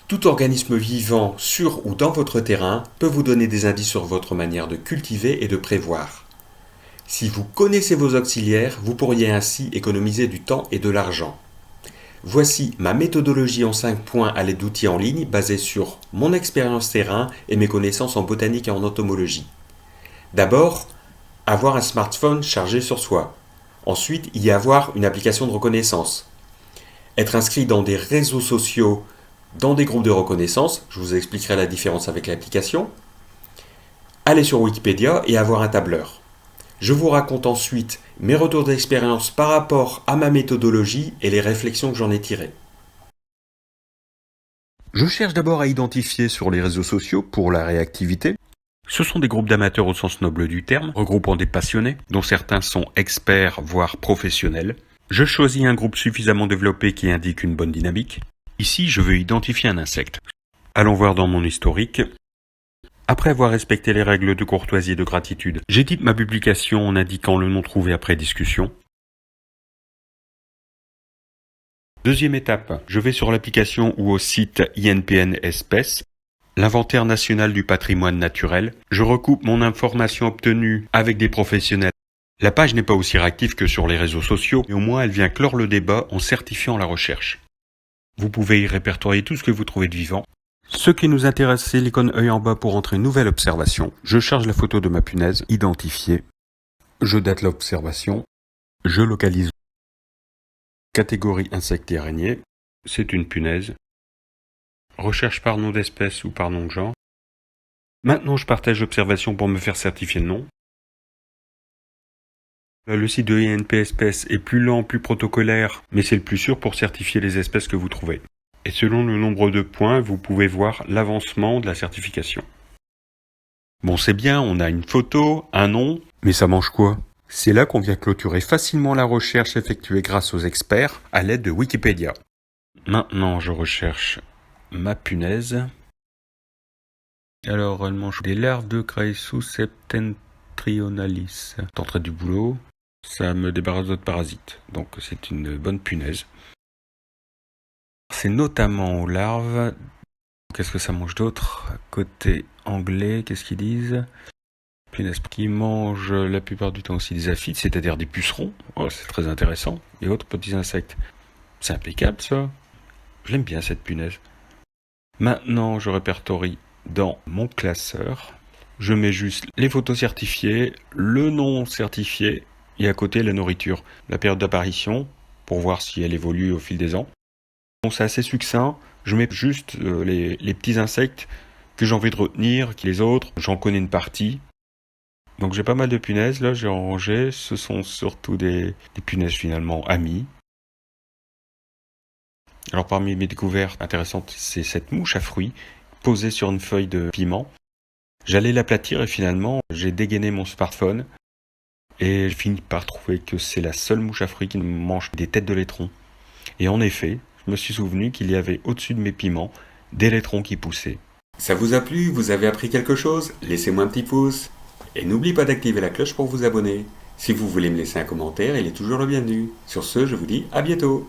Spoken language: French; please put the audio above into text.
Tout organisme vivant sur ou dans votre terrain peut vous donner des indices sur votre manière de cultiver et de prévoir. Si vous connaissez vos auxiliaires, vous pourriez ainsi économiser du temps et de l'argent. Voici ma méthodologie en 5 points à l'aide d'outils en ligne basés sur mon expérience terrain et mes connaissances en botanique et en entomologie. D'abord, avoir un smartphone chargé sur soi. Ensuite, y avoir une application de reconnaissance. Être inscrit dans des réseaux sociaux, dans des groupes de reconnaissance, je vous expliquerai la différence avec l'application. Aller sur Wikipédia et avoir un tableur. Je vous raconte ensuite mes retours d'expérience par rapport à ma méthodologie et les réflexions que j'en ai tirées. Je cherche d'abord à identifier sur les réseaux sociaux pour la réactivité. Ce sont des groupes d'amateurs au sens noble du terme, regroupant des passionnés, dont certains sont experts voire professionnels. Je choisis un groupe suffisamment développé qui indique une bonne dynamique. Ici, je veux identifier un insecte. Allons voir dans mon historique. Après avoir respecté les règles de courtoisie et de gratitude, j'édite ma publication en indiquant le nom trouvé après discussion. Deuxième étape, je vais sur l'application ou au site INPN Espèces, l'inventaire national du patrimoine naturel. Je recoupe mon information obtenue avec des professionnels. La page n'est pas aussi réactive que sur les réseaux sociaux, mais au moins elle vient clore le débat en certifiant la recherche. Vous pouvez y répertorier tout ce que vous trouvez de vivant. Ce qui nous intéresse, c'est l'icône œil en bas pour entrer une nouvelle observation. Je charge la photo de ma punaise, identifiée. Je date l'observation. Je localise. Catégorie insectes et araignées. C'est une punaise. Recherche par nom d'espèce ou par nom de genre. Maintenant, je partage l'observation pour me faire certifier le nom. Le site de INP Espèces est plus lent, plus protocolaire, mais c'est le plus sûr pour certifier les espèces que vous trouvez. Et selon le nombre de points, vous pouvez voir l'avancement de la certification. Bon, c'est bien, on a une photo, un nom, mais ça mange quoi? C'est là qu'on vient clôturer facilement la recherche effectuée grâce aux experts à l'aide de Wikipédia. Maintenant, je recherche ma punaise. Alors, elle mange des larves de Craesus septentrionalis. Tenterai du boulot, ça me débarrasse d'autres parasites, donc c'est une bonne punaise. C'est notamment aux larves. Qu'est-ce que ça mange d'autre? Côté anglais, qu'est-ce qu'ils disent? Punaise qui mange la plupart du temps aussi des aphides, c'est-à-dire des pucerons. Oh, c'est très intéressant. Et autres petits insectes. C'est impeccable ça. Je l'aime bien cette punaise. Maintenant, je répertorie dans mon classeur. Je mets juste les photos certifiées, le nom certifié et à côté la nourriture. La période d'apparition pour voir si elle évolue au fil des ans. Bon, c'est assez succinct, je mets juste les petits insectes que j'ai envie de retenir, les autres, j'en connais une partie. Donc j'ai pas mal de punaises, là j'ai rangé, ce sont surtout des punaises finalement amies. Alors parmi mes découvertes intéressantes, c'est cette mouche à fruits posée sur une feuille de piment. J'allais l'aplatir et finalement j'ai dégainé mon smartphone et j'ai fini par trouver que c'est la seule mouche à fruits qui mange des têtes de laiton. Et en effet, je me suis souvenu qu'il y avait au-dessus de mes piments des laitrons qui poussaient. Ça vous a plu? Vous avez appris quelque chose? Laissez-moi un petit pouce. Et n'oubliez pas d'activer la cloche pour vous abonner. Si vous voulez me laisser un commentaire, il est toujours le bienvenu. Sur ce, je vous dis à bientôt.